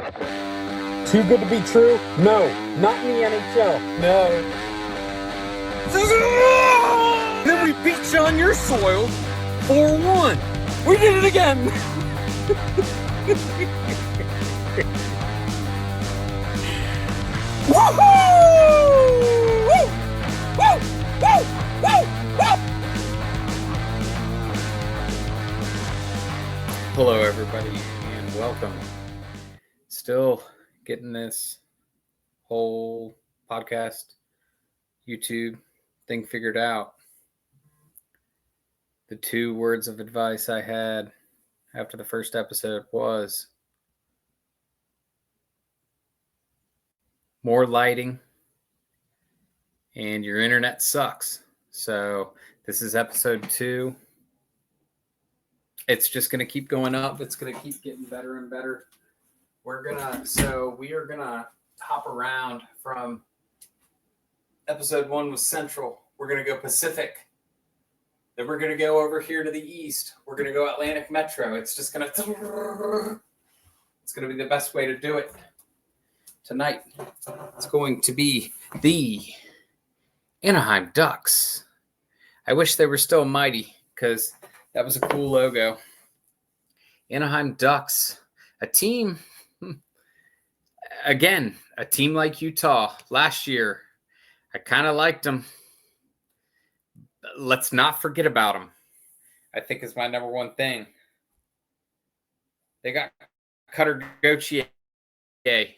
Too good to be true? No, not in the NHL. No. Then we beat you on your soil 4-1. We did it again. Woohoo! Woo! Woo! Woo! Woo! Woo! Hello, everybody, and welcome. Still getting this whole podcast, YouTube thing figured out. The 2 words of advice I had after the first episode was more lighting and your internet sucks. So this is episode 2. It's just going to keep going up. It's going to keep getting better and better. We are going to hop around from episode 1 was Central. We're going to go Pacific. Then we're going to go over here to the East. We're going to go Atlantic Metro. It's just going to be the best way to do it. Tonight, it's going to be the Anaheim Ducks. I wish they were still mighty because that was a cool logo. Anaheim Ducks, a team, again, a team like Utah last year. I kind of liked them. Let's not forget about them. I think is my number one thing. They got Cutter Gauthier. I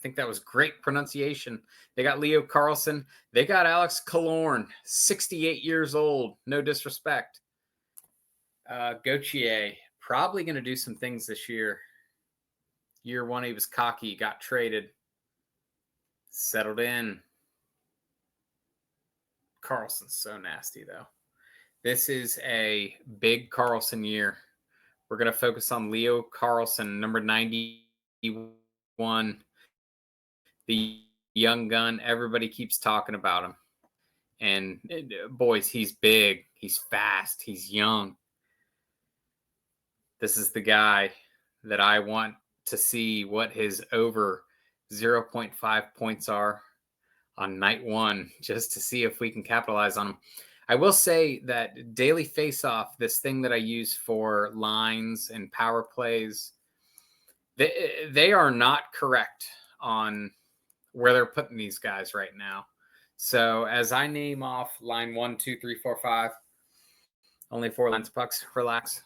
think that was great pronunciation. They got Leo Carlson. They got Alex Killorn, 68 years old. No disrespect. Gauthier, probably going to do some things this year. Year 1, he was cocky, got traded, settled in. Carlson's so nasty, though. This is a big Carlson year. We're going to focus on Leo Carlson, number 91. The young gun, everybody keeps talking about him. And boys, he's big, he's fast, he's young. This is the guy that I want to see what his over 0.5 points are on night 1, just to see if we can capitalize on him. I will say that daily face-off, this thing that I use for lines and power plays, they are not correct on where they're putting these guys right now. So as I name off line 1, 2, 3, 4, 5, only 4 lines, pucks, relax.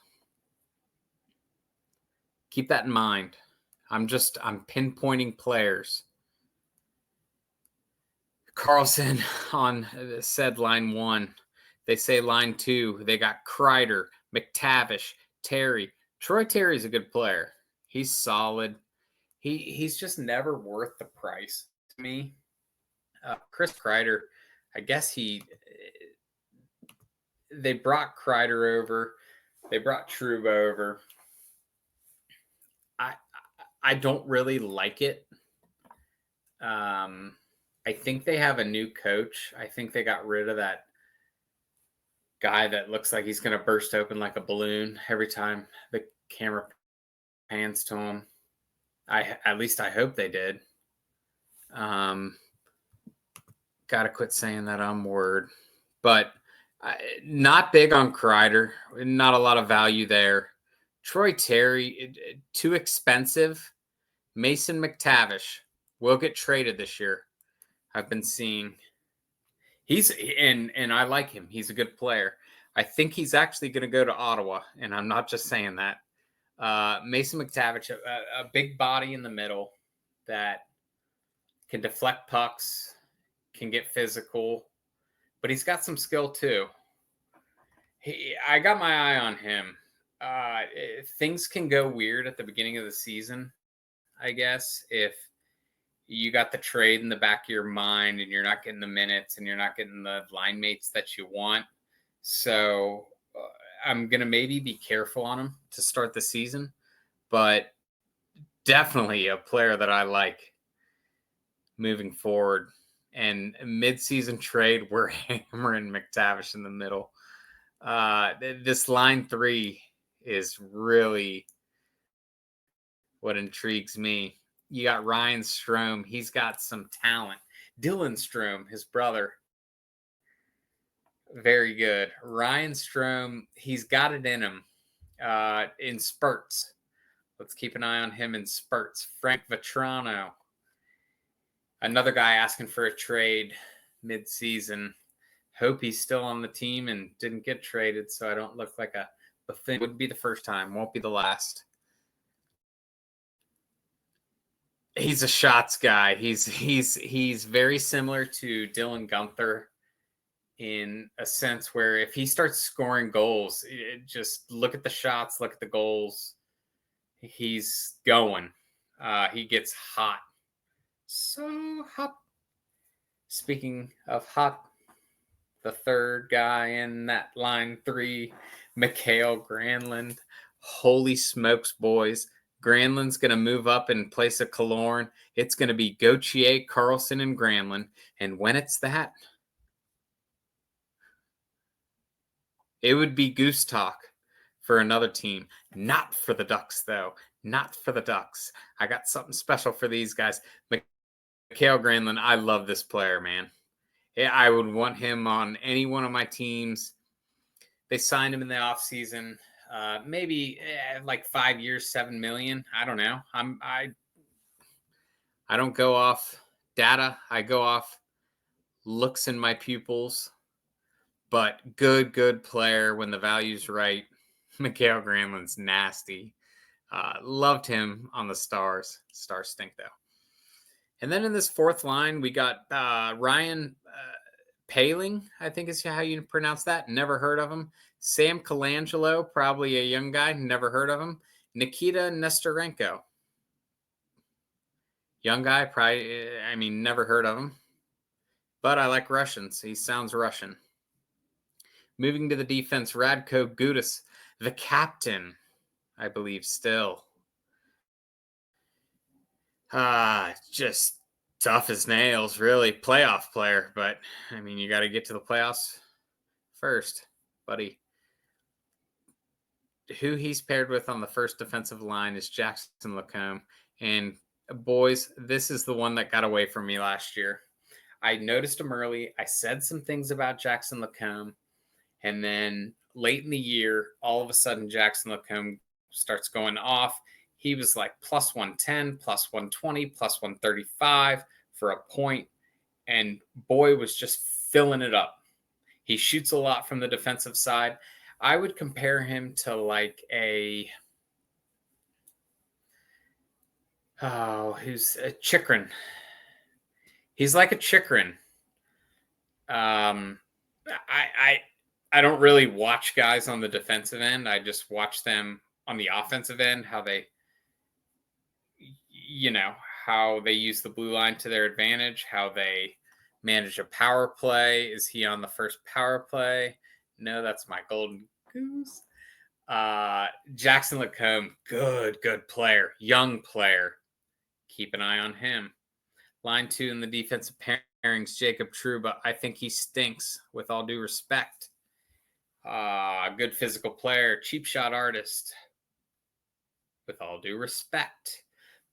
Keep that in mind. I'm pinpointing players. Carlson on said line 1. They say line 2. They got Kreider, McTavish, Terry. Troy Terry's a good player. He's solid. He's just never worth the price to me. Chris Kreider, I guess they brought Kreider over. They brought Trouba over. I don't really like it. I think they have a new coach. I think they got rid of that guy that looks like he's going to burst open like a balloon every time the camera pans to him. At least I hope they did. Got to quit saying that word. But not big on Kreider. Not a lot of value there. Troy Terry, too expensive. Mason McTavish will get traded this year. I've been seeing. And I like him. He's a good player. I think he's actually going to go to Ottawa, and I'm not just saying that. Mason McTavish, a big body in the middle that can deflect pucks, can get physical, but he's got some skill too. I got my eye on him. Things can go weird at the beginning of the season, I guess, if you got the trade in the back of your mind and you're not getting the minutes and you're not getting the line mates that you want. So I'm going to maybe be careful on him to start the season, but definitely a player that I like moving forward. And mid-season trade, we're hammering McTavish in the middle. This line 3 is really what intrigues me. You got Ryan Strome. He's got some talent. Dylan Strome, his brother, very good. Ryan Strome, he's got it in him in spurts. Let's keep an eye on him in spurts. Frank Vetrano, another guy asking for a trade mid-season. Hope he's still on the team and didn't get traded, so I don't look like a buffet. Wouldn't be the first time, won't be the last. He's a shots guy. He's very similar to Dylan Gunther in a sense where if he starts scoring goals, just look at the shots, look at the goals. He's going. He gets hot. So hot. Speaking of hot, the third guy in that line 3, Mikael Granlund. Holy smokes, boys. Granlund's going to move up in place of Killorn. It's going to be Gauthier, Carlson, and Granlund. And when it's that, it would be goose talk for another team. Not for the Ducks, though. Not for the Ducks. I got something special for these guys. Mikael Granlund, I love this player, man. Yeah, I would want him on any one of my teams. They signed him in the offseason. Maybe like 5 years, $7 million. I don't know. I don't go off data. I go off looks in my pupils. But good player when the value's right. Mikael Granlund's nasty. Loved him on the Stars. Stars stink, though. And then in this fourth line, we got Ryan Paling, I think is how you pronounce that. Never heard of him. Sam Colangelo, probably a young guy. Never heard of him. Nikita Nestorenko. Young guy, probably, never heard of him. But I like Russians. He sounds Russian. Moving to the defense, Radko Gudas, the captain, I believe, still. Just tough as nails, really. Playoff player, but, you got to get to the playoffs first, buddy. Who he's paired with on the first defensive line is Jackson Lacombe. And, boys, this is the one that got away from me last year. I noticed him early. I said some things about Jackson Lacombe. And then late in the year, all of a sudden, Jackson Lacombe starts going off. He was like plus 110, plus 120, plus 135 for a point. And boy was just filling it up. He shoots a lot from the defensive side. I would compare him to like who's a Chikrin. He's like a Chikrin. I don't really watch guys on the defensive end. I just watch them on the offensive end, how they use the blue line to their advantage, how they manage a power play. Is he on the first power play? No, that's my golden goose. Jackson Lacombe, good player, young player. Keep an eye on him. Line 2 in the defensive pairings, Jacob Trouba. I think he stinks, with all due respect. Good physical player, cheap shot artist, with all due respect.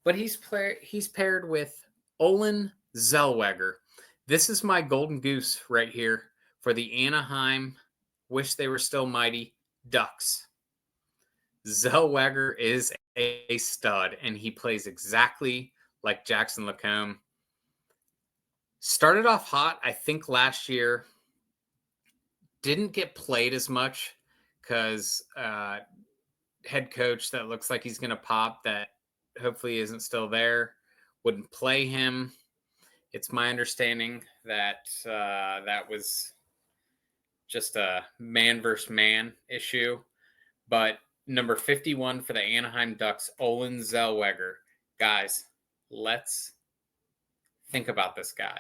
But he's paired with Olin Zellweger. This is my golden goose right here for the Anaheim, wish they were still mighty, Ducks. Zellweger is a stud, and he plays exactly like Jackson Lacombe. Started off hot, I think, last year. Didn't get played as much because head coach that looks like he's going to pop that hopefully isn't still there wouldn't play him. It's my understanding that that was just a man versus man issue. But number 51 for the Anaheim Ducks, Olin Zellweger. Guys, let's think about this guy.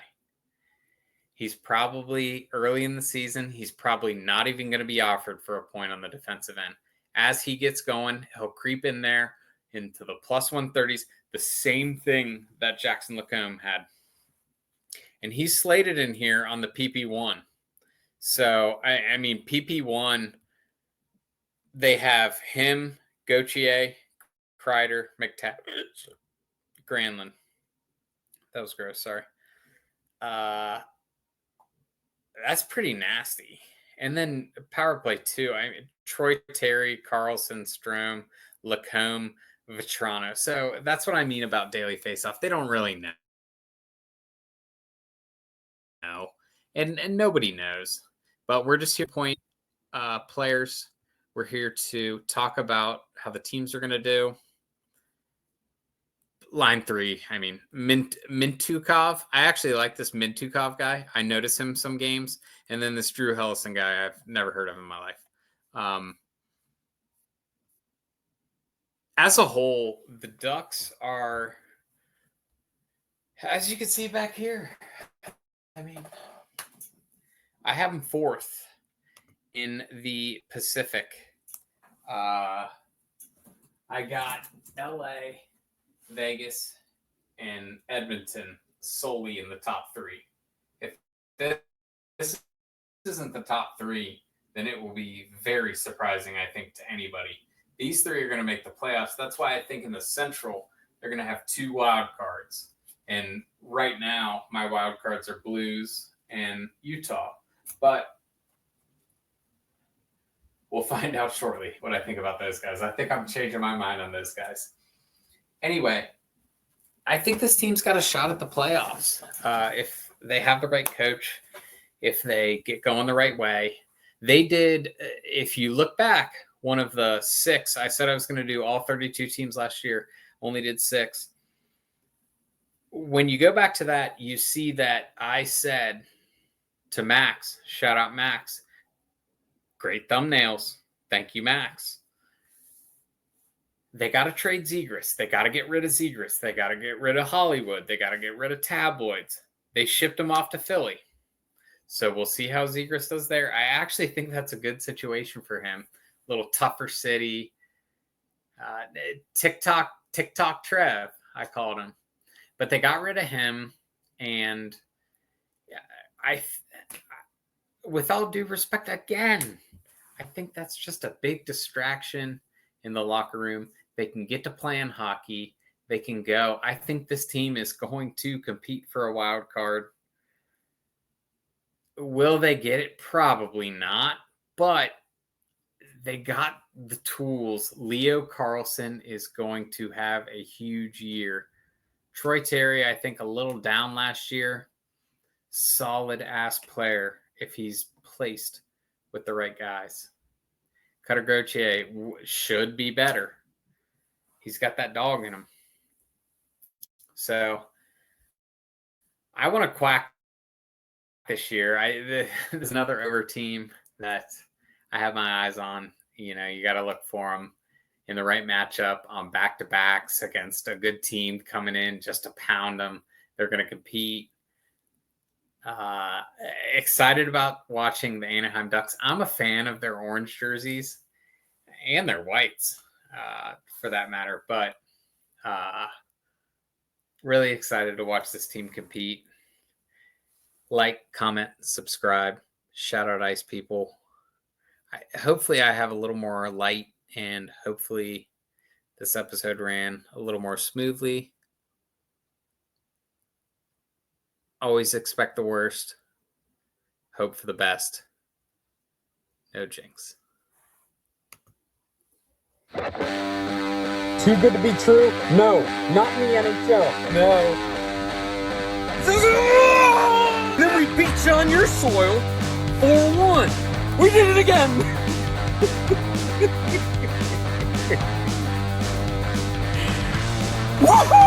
He's probably early in the season. He's probably not even going to be offered for a point on the defensive end. As he gets going, he'll creep in there into the plus 130s, the same thing that Jackson Lacombe had. And he's slated in here on the PP1. So, PP1, they have him, Gauthier, Kreider, Granlund. That was gross. Sorry. That's pretty nasty. And then power play too. I mean, Troy Terry, Carlson, Strome, Lacombe, Vetrano. So that's what I mean about daily faceoff. They don't really know. And nobody knows. But we're just here to point players. We're here to talk about how the teams are going to do. Line 3, I mean, Mintukov. I actually like this Mintukov guy. I notice him some games. And then this Drew Hellison guy, I've never heard of in my life. As a whole, the Ducks are, as you can see back here, I mean, I have them 4th in the Pacific. I got LA, Vegas, and Edmonton solely in the top 3. If this isn't the top 3, then it will be very surprising, I think, to anybody. These 3 are going to make the playoffs. That's why I think in the Central, they're going to have 2 wild cards. And right now, my wild cards are Blues and Utah. But we'll find out shortly what I think about those guys. I think I'm changing my mind on those guys. Anyway, I think this team's got a shot at the playoffs. If they have the right coach, if they get going the right way. They did, if you look back, one of the 6, I said I was going to do all 32 teams last year, only did 6. When you go back to that, you see that I said to Max, shout out Max, great thumbnails. Thank you, Max. They got to trade Zegras. They got to get rid of Zegras. They got to get rid of Hollywood. They got to get rid of Tabloids. They shipped him off to Philly. So we'll see how Zegras does there. I actually think that's a good situation for him. A little tougher city. TikTok Trev, I called him. But they got rid of him. And with all due respect, again, I think that's just a big distraction in the locker room. They can get to playing hockey. They can go. I think this team is going to compete for a wild card. Will they get it? Probably not. But they got the tools. Leo Carlson is going to have a huge year. Troy Terry, I think, a little down last year. Solid-ass player if he's placed with the right guys. Cutter Gauthier should be better. He's got that dog in him. So I want to quack this year. There's another over team that I have my eyes on. You know, you got to look for them in the right matchup on back-to-backs against a good team coming in just to pound them. They're going to compete. Excited about watching the Anaheim Ducks. I'm a fan of their orange jerseys and their whites, for that matter. But really excited to watch this team compete. Like, comment, subscribe. Shout out Ice People. Hopefully I have a little more light, and hopefully this episode ran a little more smoothly. Always expect the worst. Hope for the best. No jinx. Too good to be true? No, not in the NHL. No. Then we beat you on your soil 4-1. We did it again. Woohoo!